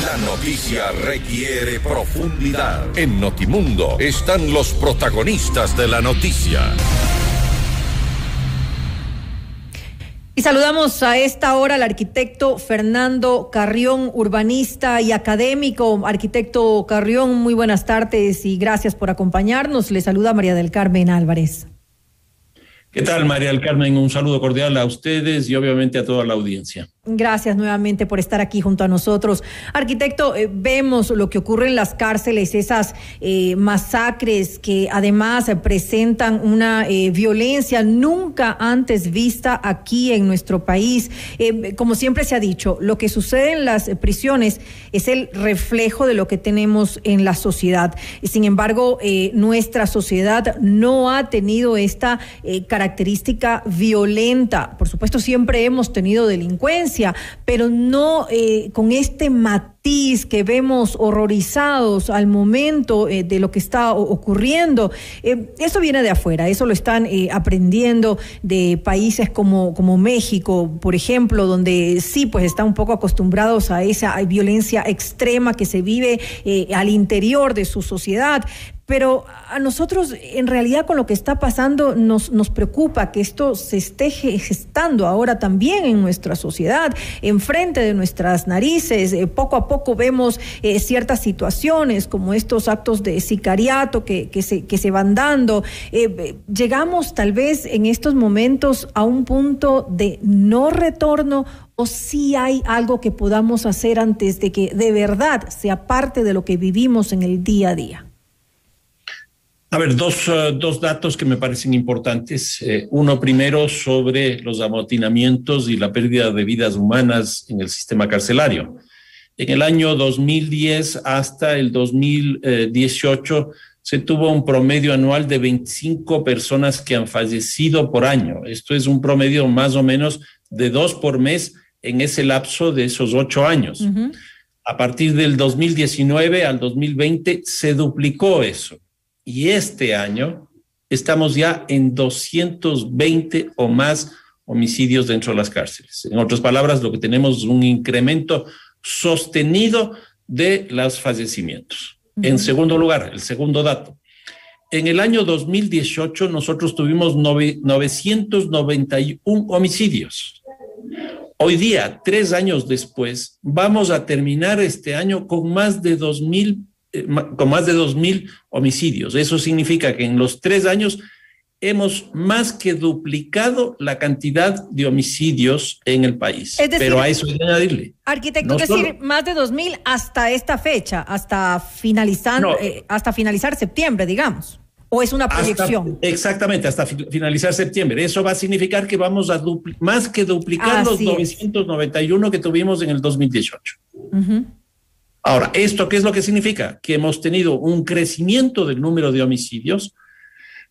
La noticia requiere profundidad. En Notimundo están los protagonistas de la noticia. Y saludamos a esta hora al arquitecto Fernando Carrión, urbanista y académico. Arquitecto Carrión, muy buenas tardes y gracias por acompañarnos. Le saluda María del Carmen Álvarez. ¿Qué tal, María del Carmen? Un saludo cordial a ustedes y obviamente a toda la audiencia. Gracias nuevamente por estar aquí junto a nosotros. Arquitecto, vemos lo que ocurre en las cárceles, esas masacres que además presentan una violencia nunca antes vista aquí en nuestro país. Como siempre se ha dicho, lo que sucede en las prisiones es el reflejo de lo que tenemos en la sociedad. Sin embargo, nuestra sociedad no ha tenido esta característica violenta. Por supuesto, siempre hemos tenido delincuencia, pero no con este matiz que vemos horrorizados al momento de lo que está ocurriendo. Eso viene de afuera, eso lo están aprendiendo de países como México, por ejemplo, donde sí, pues están un poco acostumbrados a esa violencia extrema que se vive al interior de su sociedad. Pero a nosotros, en realidad, con lo que está pasando, nos preocupa que esto se esté gestando ahora también en nuestra sociedad, enfrente de nuestras narices. Poco a poco vemos ciertas situaciones, como estos actos de sicariato que se van dando. Llegamos tal vez en estos momentos a un punto de no retorno, o sí hay algo que podamos hacer antes de que de verdad sea parte de lo que vivimos en el día a día. A ver, dos datos que me parecen importantes. Uno primero sobre los amotinamientos y la pérdida de vidas humanas en el sistema carcelario. En el año 2010 hasta el 2018 se tuvo un promedio anual de 25 personas que han fallecido por año. Esto es un promedio más o menos de 2 por mes en ese lapso de esos 8 años. Uh-huh. A partir del 2019 al 2020 se duplicó eso. Y este año estamos ya en 220 o más homicidios dentro de las cárceles. En otras palabras, lo que tenemos es un incremento sostenido de los fallecimientos. Uh-huh. En segundo lugar, el segundo dato. En el año 2018 nosotros tuvimos 991 homicidios. Hoy día, 3 años después, vamos a terminar este año con más de 2,000 homicidios. Eso significa que en los 3 años hemos más que duplicado la cantidad de homicidios en el país. Es decir, pero a eso hay que añadirle. Arquitecto, es decir, más de 2,000 hasta esta fecha, hasta finalizar septiembre, digamos. ¿O es una proyección? Exactamente, hasta finalizar septiembre. Eso va a significar que vamos a más que duplicar los 991 que tuvimos en el 2018. Uh-huh. Ahora, ¿esto qué es lo que significa? Que hemos tenido un crecimiento del número de homicidios,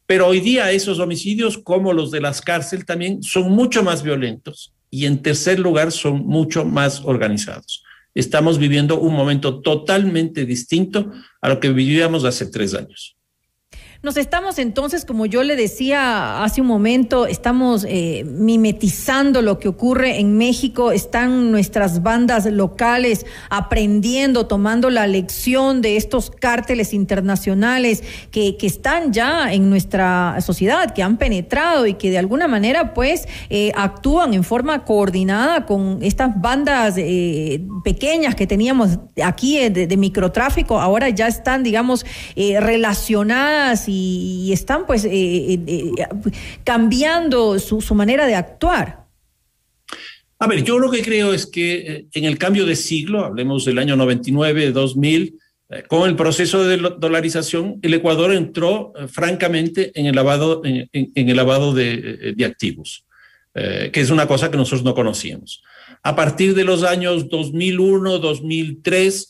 pero hoy día esos homicidios, como los de las cárceles también, son mucho más violentos y en tercer lugar son mucho más organizados. Estamos viviendo un momento totalmente distinto a lo que vivíamos hace 3 años. Nos estamos entonces, como yo le decía hace un momento, estamos mimetizando lo que ocurre en México. Están nuestras bandas locales aprendiendo, tomando la lección de estos cárteles internacionales que están ya en nuestra sociedad, que han penetrado y que de alguna manera pues actúan en forma coordinada con estas bandas pequeñas que teníamos aquí de microtráfico. Ahora ya están, digamos, relacionadas y están pues cambiando su manera de actuar. A ver, yo lo que creo es que en el cambio de siglo, hablemos del año 99, 2000, con el proceso de dolarización, el Ecuador entró francamente en el lavado de activos, que es una cosa que nosotros no conocíamos. A partir de los años 2001, 2003,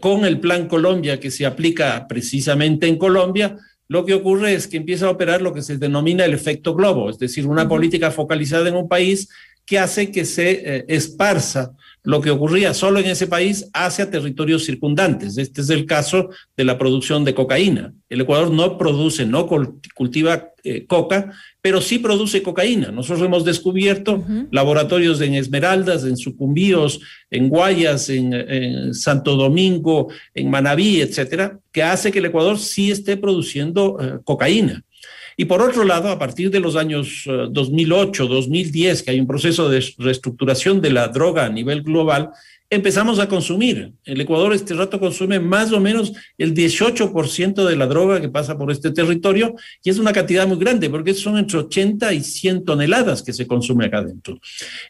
con el Plan Colombia que se aplica precisamente en Colombia, lo que ocurre es que empieza a operar lo que se denomina el efecto globo, es decir, una política focalizada en un país que hace que se esparza lo que ocurría solo en ese país hacia territorios circundantes. Este es el caso de la producción de cocaína. El Ecuador no produce, no cultiva coca, pero sí produce cocaína. Nosotros hemos descubierto laboratorios en Esmeraldas, en Sucumbíos, en Guayas, en Santo Domingo, en Manabí, etcétera, que hace que el Ecuador sí esté produciendo cocaína. Y por otro lado, a partir de los años 2008, 2010, que hay un proceso de reestructuración de la droga a nivel global, empezamos a consumir. El Ecuador este rato consume más o menos el 18% de la droga que pasa por este territorio, y es una cantidad muy grande, porque son entre 80 y 100 toneladas que se consume acá adentro.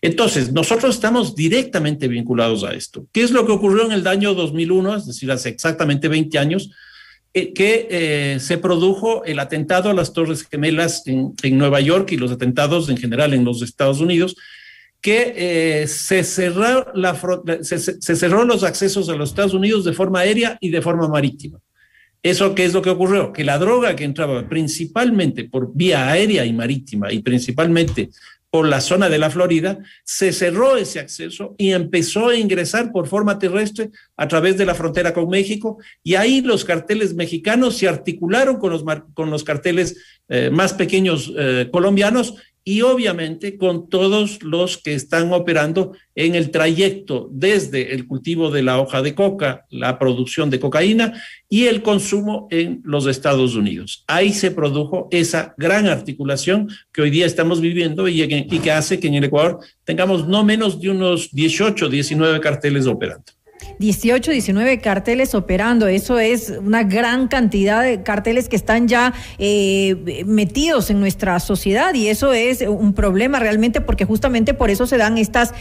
Entonces, nosotros estamos directamente vinculados a esto. ¿Qué es lo que ocurrió en el año 2001, es decir, hace exactamente 20 años? Que se produjo el atentado a las Torres Gemelas en Nueva York y los atentados en general en los Estados Unidos, que se cerró los accesos a los Estados Unidos de forma aérea y de forma marítima. ¿Eso qué es lo que ocurrió? Que la droga que entraba principalmente por vía aérea y marítima y principalmente por la zona de la Florida, se cerró ese acceso y empezó a ingresar por forma terrestre a través de la frontera con México, y ahí los carteles mexicanos se articularon con los carteles más pequeños colombianos, y obviamente con todos los que están operando en el trayecto desde el cultivo de la hoja de coca, la producción de cocaína y el consumo en los Estados Unidos. Ahí se produjo esa gran articulación que hoy día estamos viviendo y que hace que en el Ecuador tengamos no menos de unos 18, 19 carteles operando. 18, 19 carteles operando, eso es una gran cantidad de carteles que están ya metidos en nuestra sociedad, y eso es un problema realmente, porque justamente por eso se dan estas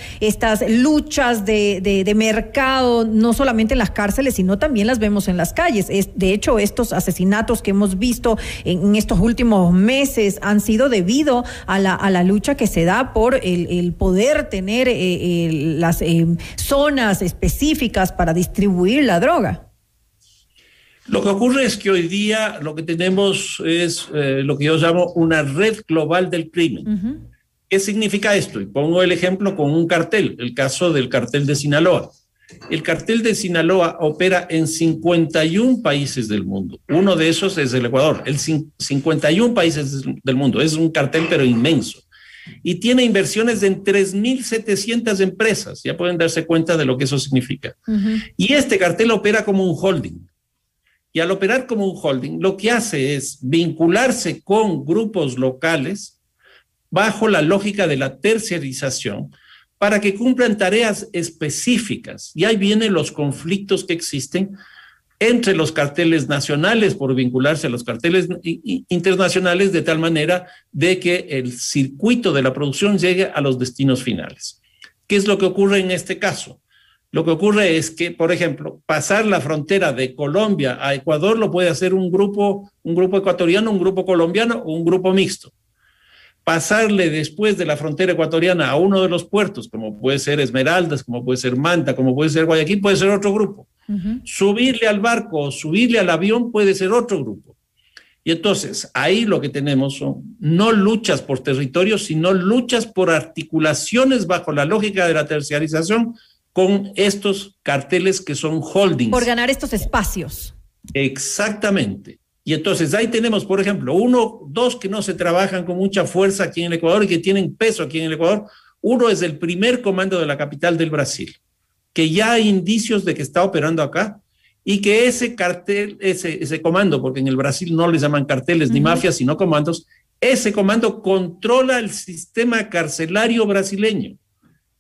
luchas de mercado, no solamente en las cárceles, sino también las vemos en las calles. De hecho, estos asesinatos que hemos visto en estos últimos meses han sido debido a la lucha que se da por el poder tener las zonas específicas para distribuir la droga. Lo que ocurre es que hoy día lo que tenemos es lo que yo llamo una red global del crimen. ¿Qué significa esto? Y pongo el ejemplo con un cartel, el caso del cartel de Sinaloa. El cartel de Sinaloa opera en 51 países del mundo. Uno de esos es el Ecuador. 51 países del mundo. Es un cartel pero inmenso. Y tiene inversiones en 3.700 empresas. Ya pueden darse cuenta de lo que eso significa. Y este cartel opera como un holding. Y al operar como un holding, lo que hace es vincularse con grupos locales bajo la lógica de la terciarización para que cumplan tareas específicas. Y ahí vienen los conflictos que existen entre los carteles nacionales por vincularse a los carteles internacionales, de tal manera de que el circuito de la producción llegue a los destinos finales. ¿Qué es lo que ocurre en este caso? Lo que ocurre es que, por ejemplo, pasar la frontera de Colombia a Ecuador lo puede hacer un grupo ecuatoriano, un grupo colombiano o un grupo mixto. Pasarle después de la frontera ecuatoriana a uno de los puertos, como puede ser Esmeraldas, como puede ser Manta, como puede ser Guayaquil, puede ser otro grupo. Subirle al barco o subirle al avión puede ser otro grupo. Y entonces ahí lo que tenemos son no luchas por territorio, sino luchas por articulaciones bajo la lógica de la terciarización con estos carteles que son holdings. Por ganar estos espacios. Exactamente. Y entonces ahí tenemos, por ejemplo, dos que no se trabajan con mucha fuerza aquí en el Ecuador y que tienen peso aquí en el Ecuador. Uno es el primer comando de la capital del Brasil, que ya hay indicios de que está operando acá, y que ese cartel, ese comando, porque en el Brasil no les llaman carteles ni mafias, sino comandos, ese comando controla el sistema carcelario brasileño.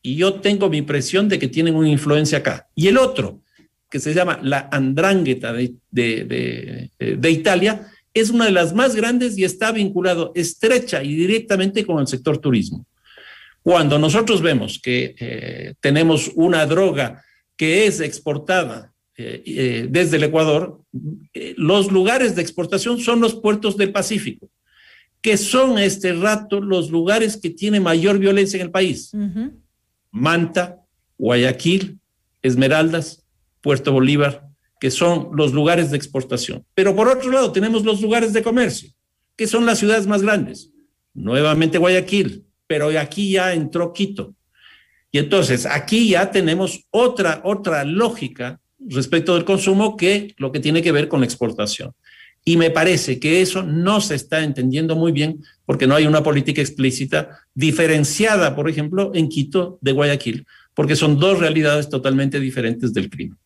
Y yo tengo mi impresión de que tienen una influencia acá. Y el otro, que se llama la 'Ndrangheta de Italia, es una de las más grandes y está vinculado estrecha y directamente con el sector turismo. Cuando nosotros vemos que tenemos una droga que es exportada desde el Ecuador, los lugares de exportación son los puertos del Pacífico, que son a este rato los lugares que tienen mayor violencia en el país. Manta, Guayaquil, Esmeraldas, Puerto Bolívar, que son los lugares de exportación. Pero por otro lado tenemos los lugares de comercio, que son las ciudades más grandes. Nuevamente Guayaquil, pero aquí ya entró Quito. Y entonces aquí ya tenemos otra lógica respecto del consumo que lo que tiene que ver con la exportación. Y me parece que eso no se está entendiendo muy bien porque no hay una política explícita diferenciada, por ejemplo, en Quito de Guayaquil, porque son dos realidades totalmente diferentes del crimen.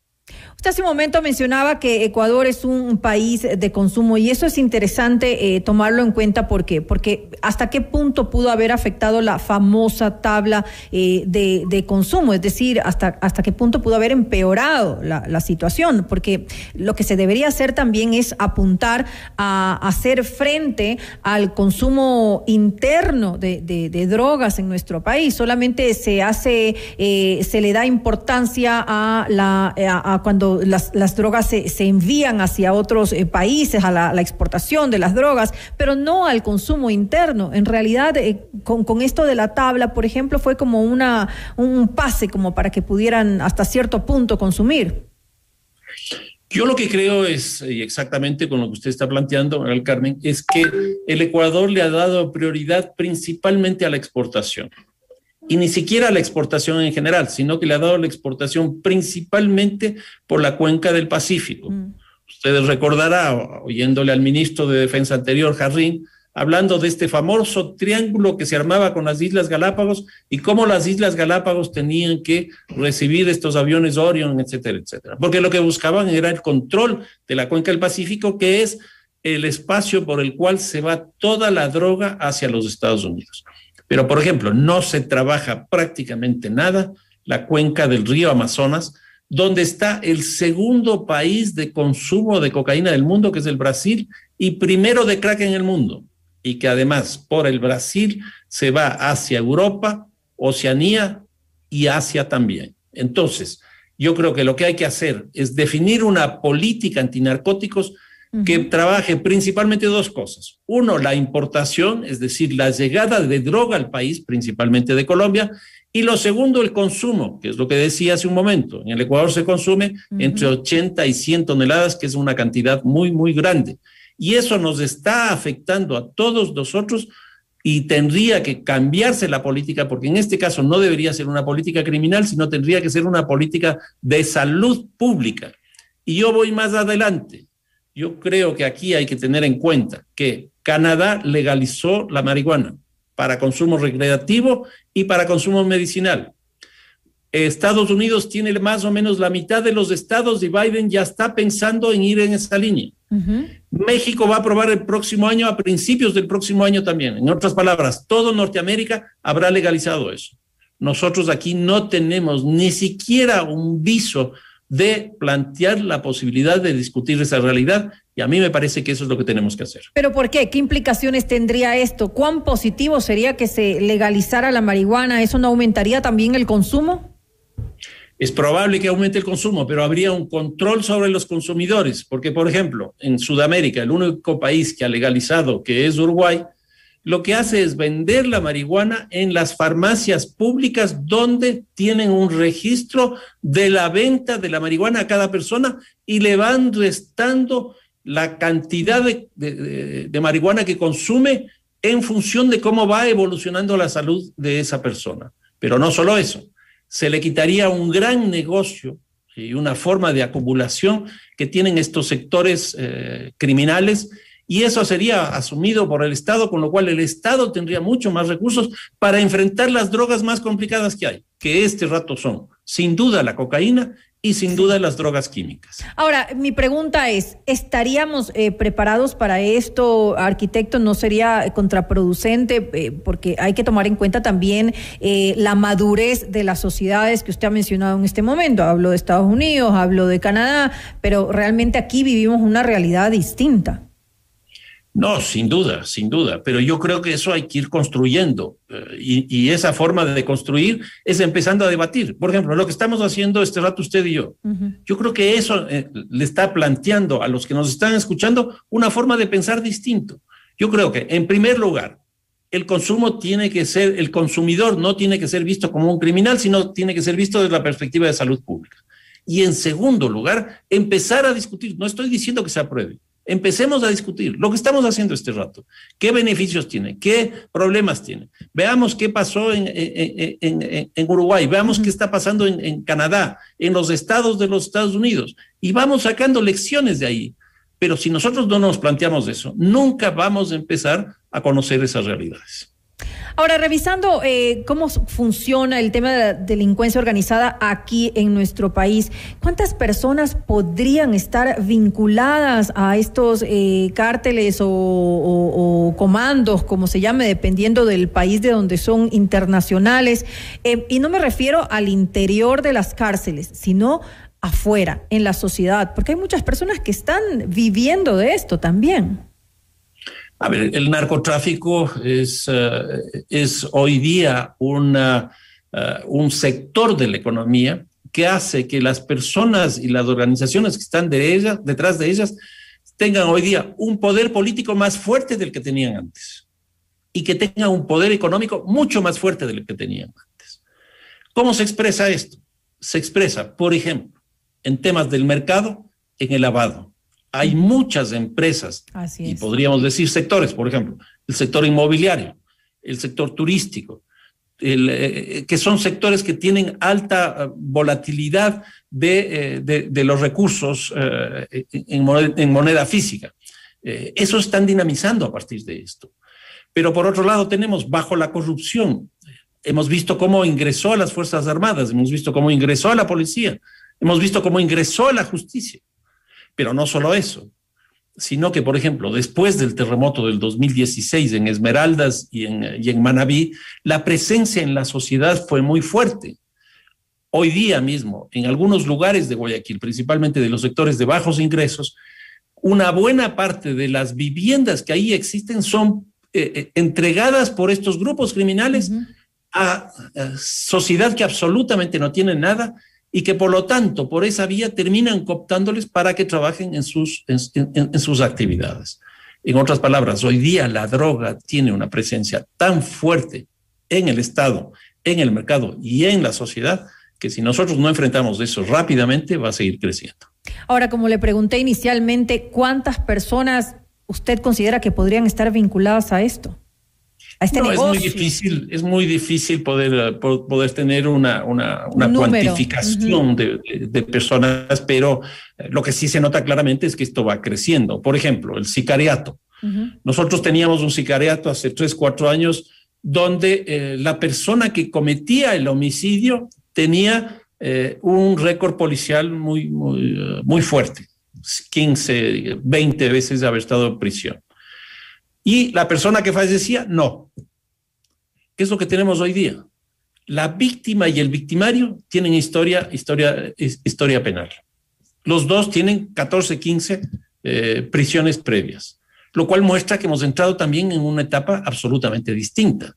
Usted hace un momento mencionaba que Ecuador es un país de consumo y eso es interesante tomarlo en cuenta porque hasta qué punto pudo haber afectado la famosa tabla de consumo, es decir, hasta qué punto pudo haber empeorado la situación, porque lo que se debería hacer también es apuntar a hacer frente al consumo interno de drogas en nuestro país. Solamente se le da importancia a cuando las drogas se envían hacia otros países, a la exportación de las drogas, pero no al consumo interno. En realidad, con esto de la tabla, por ejemplo, fue como un pase como para que pudieran hasta cierto punto consumir. Yo lo que creo es, y exactamente con lo que usted está planteando, Carmen, es que el Ecuador le ha dado prioridad principalmente a la exportación. Y ni siquiera a la exportación en general, sino que le ha dado la exportación principalmente por la cuenca del Pacífico. Ustedes recordarán, oyéndole al ministro de Defensa anterior, Jarrín, hablando de este famoso triángulo que se armaba con las Islas Galápagos y cómo las Islas Galápagos tenían que recibir estos aviones Orion, etcétera, etcétera. Porque lo que buscaban era el control de la cuenca del Pacífico, que es el espacio por el cual se va toda la droga hacia los Estados Unidos. Pero, por ejemplo, no se trabaja prácticamente nada la cuenca del río Amazonas, donde está el segundo país de consumo de cocaína del mundo, que es el Brasil, y primero de crack en el mundo, y que además por el Brasil se va hacia Europa, Oceanía y Asia también. Entonces, yo creo que lo que hay que hacer es definir una política antinarcóticos que trabaje principalmente dos cosas. Uno, la importación, es decir, la llegada de droga al país, principalmente de Colombia, y lo segundo, el consumo, que es lo que decía hace un momento. En el Ecuador se consume entre 80 y 100 toneladas, que es una cantidad muy, muy grande. Y eso nos está afectando a todos nosotros y tendría que cambiarse la política, porque en este caso no debería ser una política criminal, sino tendría que ser una política de salud pública. Y yo voy más adelante. Yo creo que aquí hay que tener en cuenta que Canadá legalizó la marihuana para consumo recreativo y para consumo medicinal. Estados Unidos tiene más o menos la mitad de los estados y Biden ya está pensando en ir en esa línea. México va a aprobar el próximo año, a principios del próximo año también. En otras palabras, todo Norteamérica habrá legalizado eso. Nosotros aquí no tenemos ni siquiera un viso de plantear la posibilidad de discutir esa realidad, y a mí me parece que eso es lo que tenemos que hacer. ¿Pero por qué? ¿Qué implicaciones tendría esto? ¿Cuán positivo sería que se legalizara la marihuana? ¿Eso no aumentaría también el consumo? Es probable que aumente el consumo, pero habría un control sobre los consumidores, porque, por ejemplo, en Sudamérica, el único país que ha legalizado, que es Uruguay, lo que hace es vender la marihuana en las farmacias públicas donde tienen un registro de la venta de la marihuana a cada persona y le van restando la cantidad de marihuana que consume en función de cómo va evolucionando la salud de esa persona. Pero no solo eso, se le quitaría un gran negocio y una forma de acumulación que tienen estos sectores criminales, y eso sería asumido por el Estado, con lo cual el Estado tendría mucho más recursos para enfrentar las drogas más complicadas que hay, que este rato son, sin duda, la cocaína y sin duda las drogas químicas. Ahora, mi pregunta es, ¿estaríamos preparados para esto, arquitecto? ¿No sería contraproducente? Porque hay que tomar en cuenta también la madurez de las sociedades que usted ha mencionado en este momento. Hablo de Estados Unidos, hablo de Canadá, pero realmente aquí vivimos una realidad distinta. No, sin duda, pero yo creo que eso hay que ir construyendo y esa forma de construir es empezando a debatir. Por ejemplo, lo que estamos haciendo este rato usted y yo, yo creo que eso le está planteando a los que nos están escuchando una forma de pensar distinto. Yo creo que, en primer lugar, el consumo tiene que ser, el consumidor no tiene que ser visto como un criminal, sino tiene que ser visto desde la perspectiva de salud pública. Y en segundo lugar, empezar a discutir, no estoy diciendo que se apruebe, Empecemos a discutir lo que estamos haciendo este rato. ¿Qué beneficios tiene? ¿Qué problemas tiene? Veamos qué pasó en Uruguay, veamos qué está pasando en Canadá, en los estados de los Estados Unidos, y vamos sacando lecciones de ahí. Pero si nosotros no nos planteamos eso, nunca vamos a empezar a conocer esas realidades. Ahora, revisando cómo funciona el tema de la delincuencia organizada aquí en nuestro país, ¿cuántas personas podrían estar vinculadas a estos cárteles o comandos, como se llame, dependiendo del país de donde son internacionales? Y no me refiero al interior de las cárceles, sino afuera, en la sociedad, porque hay muchas personas que están viviendo de esto también. A ver, el narcotráfico es hoy día un sector de la economía que hace que las personas y las organizaciones que están detrás de ellas tengan hoy día un poder político más fuerte del que tenían antes y que tengan un poder económico mucho más fuerte del que tenían antes. ¿Cómo se expresa esto? Se expresa, por ejemplo, en temas del mercado, en el lavado. Hay muchas empresas, y podríamos decir sectores, por ejemplo, el sector inmobiliario, el sector turístico, que son sectores que tienen alta volatilidad de los recursos en moneda física. Eso están dinamizando a partir de esto. Pero por otro lado tenemos bajo la corrupción. Hemos visto cómo ingresó a las Fuerzas Armadas, hemos visto cómo ingresó a la policía, hemos visto cómo ingresó a la justicia. Pero no solo eso, sino que, por ejemplo, después del terremoto del 2016 en Esmeraldas y en Manabí, la presencia en la sociedad fue muy fuerte. Hoy día mismo, en algunos lugares de Guayaquil, principalmente de los sectores de bajos ingresos, una buena parte de las viviendas que ahí existen son entregadas por estos grupos criminales a sociedad que absolutamente no tiene nada y que por lo tanto por esa vía terminan cooptándoles para que trabajen en sus actividades. En otras palabras, hoy día la droga tiene una presencia tan fuerte en el Estado, en el mercado y en la sociedad que si nosotros no enfrentamos eso rápidamente va a seguir creciendo. Ahora, como le pregunté inicialmente, ¿cuántas personas usted considera que podrían estar vinculadas a esto? Es muy difícil poder tener una cuantificación de personas, pero lo que sí se nota claramente es que esto va creciendo. Por ejemplo, el sicariato. Nosotros teníamos un sicariato hace 3-4 años donde la persona que cometía el homicidio tenía un récord policial muy fuerte, 15, 20 veces de haber estado en prisión. Y la persona que fallecía, no. ¿Qué es lo que tenemos hoy día? La víctima y el victimario tienen historia penal. Los dos tienen 14, 15 prisiones previas, lo cual muestra que hemos entrado también en una etapa absolutamente distinta.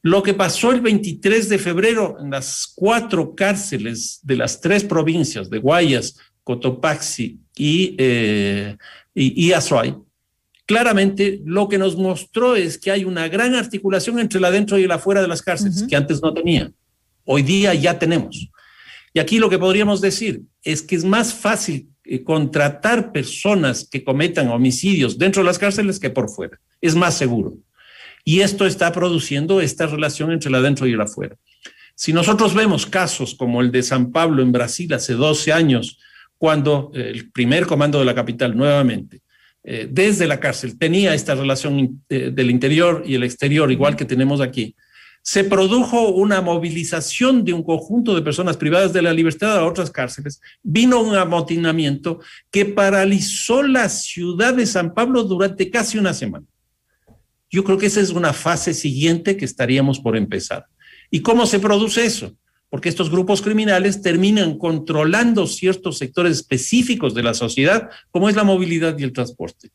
Lo que pasó el 23 de febrero en las 4 cárceles de las 3 provincias de Guayas, Cotopaxi y Azuay, claramente lo que nos mostró es que hay una gran articulación entre el adentro y el afuera de las cárceles, que antes no tenía. Hoy día ya tenemos. Y aquí lo que podríamos decir es que es más fácil contratar personas que cometan homicidios dentro de las cárceles que por fuera. Es más seguro. Y esto está produciendo esta relación entre el adentro y el afuera. Si nosotros vemos casos como el de San Pablo en Brasil hace 12 años, cuando el primer comando de la capital nuevamente desde la cárcel tenía esta relación del interior y el exterior, igual que tenemos aquí, se produjo una movilización de un conjunto de personas privadas de la libertad a otras cárceles, vino un amotinamiento que paralizó la ciudad de San Pablo durante casi una semana. Yo creo que esa es una fase siguiente que estaríamos por empezar. ¿Y cómo se produce eso? Porque estos grupos criminales terminan controlando ciertos sectores específicos de la sociedad, como es la movilidad y el transporte.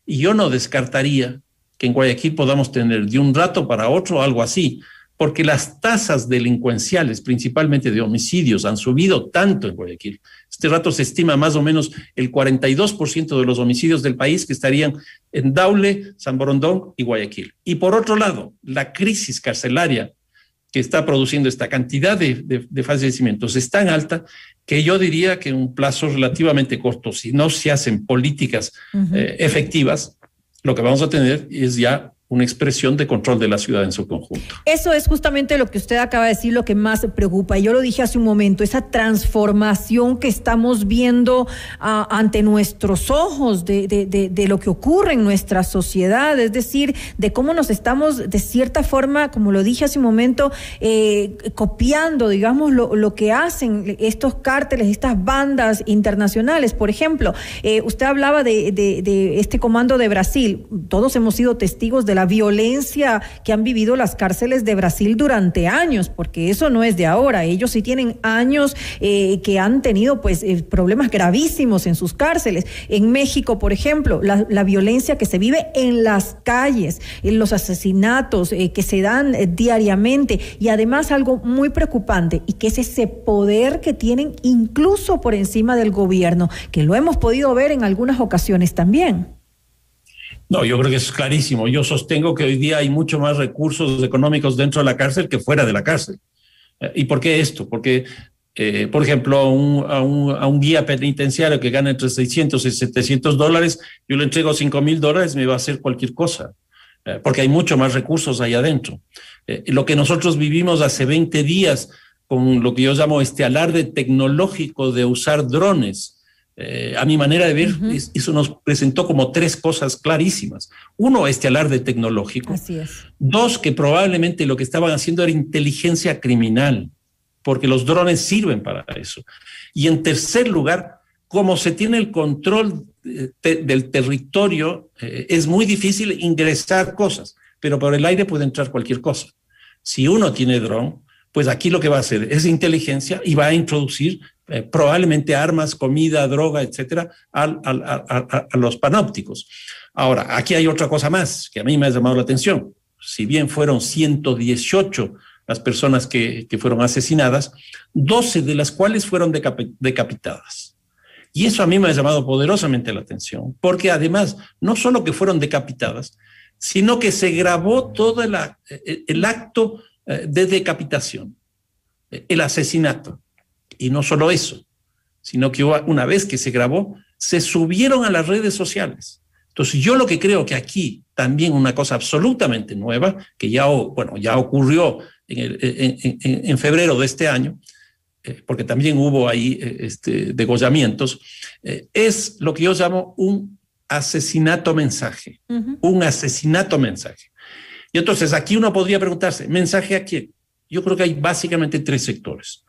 Y yo no descartaría que en Guayaquil podamos tener de un rato para otro algo así, porque las tasas delincuenciales, principalmente de homicidios, han subido tanto en Guayaquil. Este rato se estima más o menos el 42% de los homicidios del país que estarían en Daule, San Borondón y Guayaquil. Y por otro lado, la crisis carcelaria que está produciendo esta cantidad de fallecimientos es tan alta que yo diría que en un plazo relativamente corto, si no se hacen políticas efectivas, lo que vamos a tener es ya una expresión de control de la ciudad en su conjunto. Eso es justamente lo que usted acaba de decir, lo que más preocupa. Yo lo dije hace un momento, esa transformación que estamos viendo ante nuestros ojos de lo que ocurre en nuestra sociedad, es decir, de cómo nos estamos, de cierta forma, como lo dije hace un momento, copiando, digamos, lo que hacen estos cárteles, estas bandas internacionales. Por ejemplo, usted hablaba de este comando de Brasil. Todos hemos sido testigos de la violencia que han vivido las cárceles de Brasil durante años, porque eso no es de ahora. Ellos sí tienen años que han tenido pues problemas gravísimos en sus cárceles. En México, por ejemplo, la violencia que se vive en las calles, en los asesinatos que se dan diariamente, y además algo muy preocupante, y que es ese poder que tienen incluso por encima del gobierno, que lo hemos podido ver en algunas ocasiones también. No, yo creo que es clarísimo. Yo sostengo que hoy día hay mucho más recursos económicos dentro de la cárcel que fuera de la cárcel. ¿Y por qué esto? Porque, por ejemplo, a un guía penitenciario que gana entre $600 y $700, yo le entrego $5,000, me va a hacer cualquier cosa, porque hay mucho más recursos ahí adentro. Lo que nosotros vivimos hace 20 días con lo que yo llamo este alarde tecnológico de usar drones, a mi manera de ver, eso nos presentó como tres cosas clarísimas. Uno, este alarde tecnológico. Así es. Dos, que probablemente lo que estaban haciendo era inteligencia criminal, porque los drones sirven para eso. Y en tercer lugar, como se tiene el control del territorio, es muy difícil ingresar cosas, pero por el aire puede entrar cualquier cosa. Si uno tiene dron, pues aquí lo que va a hacer es inteligencia y va a introducir probablemente armas, comida, droga, etcétera, a los panópticos. Ahora, aquí hay otra cosa más que a mí me ha llamado la atención. Si bien fueron 118 las personas que fueron asesinadas, 12 de las cuales fueron decapitadas. Y eso a mí me ha llamado poderosamente la atención, porque además, no solo que fueron decapitadas, sino que se grabó todo el acto de decapitación, el asesinato. Y no solo eso, sino que una vez que se grabó, se subieron a las redes sociales. Entonces yo lo que creo que aquí también una cosa absolutamente nueva, que ya ocurrió en febrero de este año, porque también hubo ahí degollamientos, es lo que yo llamo un asesinato mensaje, un asesinato mensaje. Y entonces aquí uno podría preguntarse, ¿mensaje a quién? Yo creo que hay básicamente tres sectores.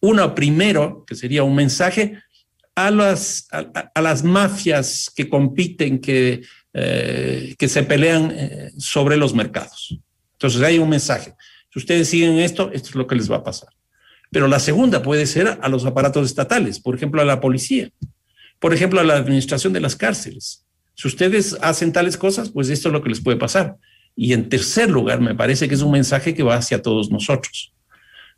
Uno, primero, que sería un mensaje a las mafias que compiten, que se pelean sobre los mercados. Entonces hay un mensaje. Si ustedes siguen esto es lo que les va a pasar. Pero la segunda puede ser a los aparatos estatales, por ejemplo, a la policía, por ejemplo, a la administración de las cárceles. Si ustedes hacen tales cosas, pues esto es lo que les puede pasar. Y en tercer lugar, me parece que es un mensaje que va hacia todos nosotros.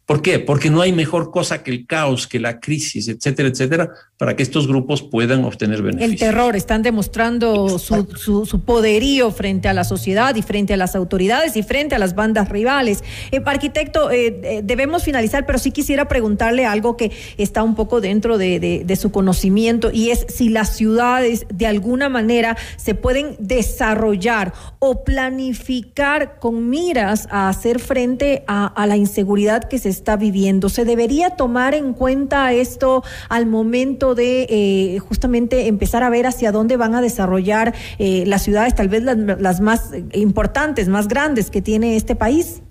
¿Por qué? Porque no hay mejor cosa que el caos, que la crisis, etcétera, etcétera, para que estos grupos puedan obtener beneficios. El terror, están demostrando su poderío frente a la sociedad y frente a las autoridades y frente a las bandas rivales. Arquitecto, debemos finalizar, pero sí quisiera preguntarle algo que está un poco dentro de su conocimiento, y es si las ciudades de alguna manera se pueden desarrollar o planificar con miras a hacer frente a la inseguridad que se está viviendo. ¿Se debería tomar en cuenta esto al momento de justamente empezar a ver hacia dónde van a desarrollar las ciudades, tal vez las más importantes, más grandes que tiene este país?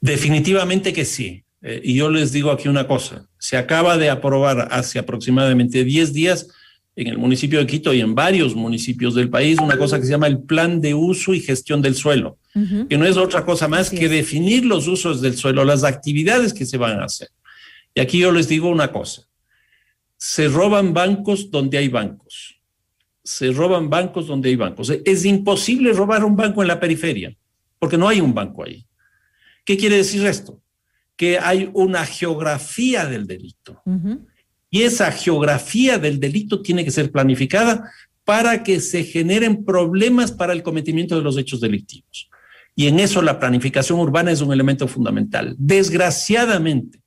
Definitivamente que sí. Y yo les digo aquí una cosa. Se acaba de aprobar hace aproximadamente 10 días en el municipio de Quito y en varios municipios del país una cosa que se llama el Plan de Uso y Gestión del Suelo, que no es otra cosa más que definir los usos del suelo, las actividades que se van a hacer. Y aquí yo les digo una cosa. Se roban bancos donde hay bancos. Se roban bancos donde hay bancos. Es imposible robar un banco en la periferia, porque no hay un banco ahí. ¿Qué quiere decir esto? Que hay una geografía del delito. Y esa geografía del delito tiene que ser planificada para que se generen problemas para el cometimiento de los hechos delictivos. Y en eso la planificación urbana es un elemento fundamental. Desgraciadamente,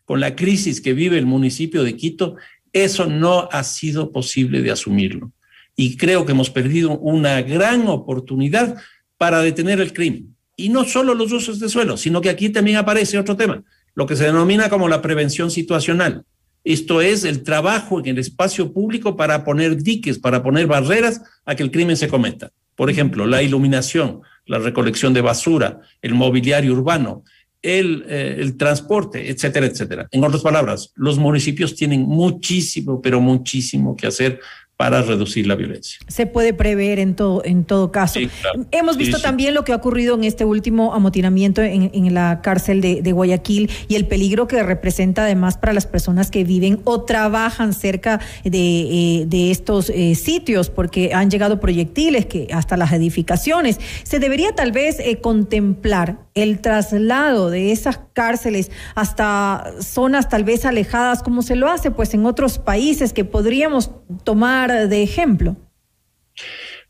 con la crisis que vive el municipio de Quito, eso no ha sido posible de asumirlo. Y creo que hemos perdido una gran oportunidad para detener el crimen. Y no solo los usos de suelo, sino que aquí también aparece otro tema, lo que se denomina como la prevención situacional. Esto es el trabajo en el espacio público para poner diques, para poner barreras a que el crimen se cometa. Por ejemplo, la iluminación, la recolección de basura, el mobiliario urbano, el transporte, etcétera, etcétera. En otras palabras, los municipios tienen muchísimo, pero muchísimo que hacer para reducir la violencia. Se puede prever en todo caso. Sí, claro. Hemos visto también lo que ha ocurrido en este último amotinamiento en la cárcel de Guayaquil y el peligro que representa además para las personas que viven o trabajan cerca de estos sitios, porque han llegado proyectiles que hasta las edificaciones. Se debería tal vez contemplar el traslado de esas cárceles hasta zonas tal vez alejadas, como se lo hace pues en otros países que podríamos tomar de ejemplo.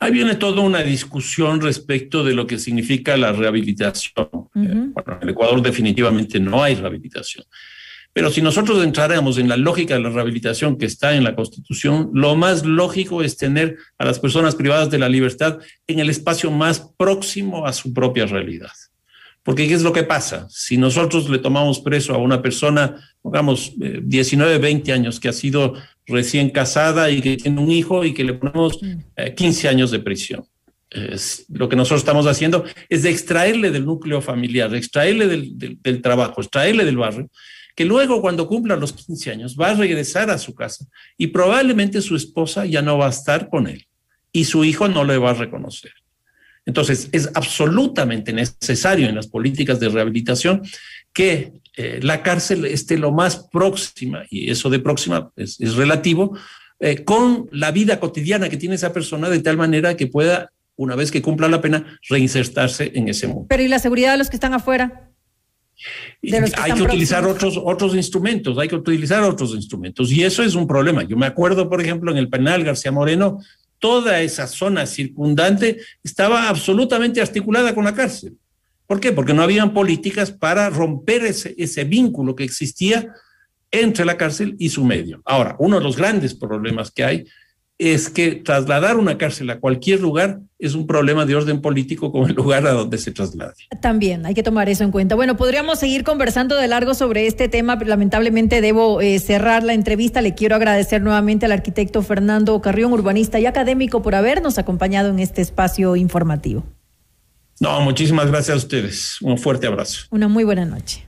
Ahí viene toda una discusión respecto de lo que significa la rehabilitación. Bueno, en el Ecuador definitivamente no hay rehabilitación. Pero si nosotros entráramos en la lógica de la rehabilitación que está en la Constitución, lo más lógico es tener a las personas privadas de la libertad en el espacio más próximo a su propia realidad. Porque ¿qué es lo que pasa? Si nosotros le tomamos preso a una persona, digamos, 19, 20 años, que ha sido recién casada y que tiene un hijo y que le ponemos 15 años de prisión. Lo que nosotros estamos haciendo es de extraerle del núcleo familiar, de extraerle del trabajo, extraerle del barrio, que luego cuando cumpla los 15 años va a regresar a su casa y probablemente su esposa ya no va a estar con él y su hijo no le va a reconocer. Entonces, es absolutamente necesario en las políticas de rehabilitación que la cárcel esté lo más próxima, y eso de próxima es relativo, con la vida cotidiana que tiene esa persona, de tal manera que pueda, una vez que cumpla la pena, reinsertarse en ese mundo. Pero ¿y la seguridad de los que están afuera? Hay que utilizar otros instrumentos, y eso es un problema. Yo me acuerdo, por ejemplo, en el penal García Moreno, toda esa zona circundante estaba absolutamente articulada con la cárcel. ¿Por qué? Porque no habían políticas para romper ese vínculo que existía entre la cárcel y su medio. Ahora, uno de los grandes problemas que hay es que trasladar una cárcel a cualquier lugar es un problema de orden político con el lugar a donde se traslade. También hay que tomar eso en cuenta. Bueno, podríamos seguir conversando de largo sobre este tema, pero lamentablemente debo cerrar la entrevista. Le quiero agradecer nuevamente al arquitecto Fernando Carrión, urbanista y académico, por habernos acompañado en este espacio informativo. No, muchísimas gracias a ustedes. Un fuerte abrazo. Una muy buena noche.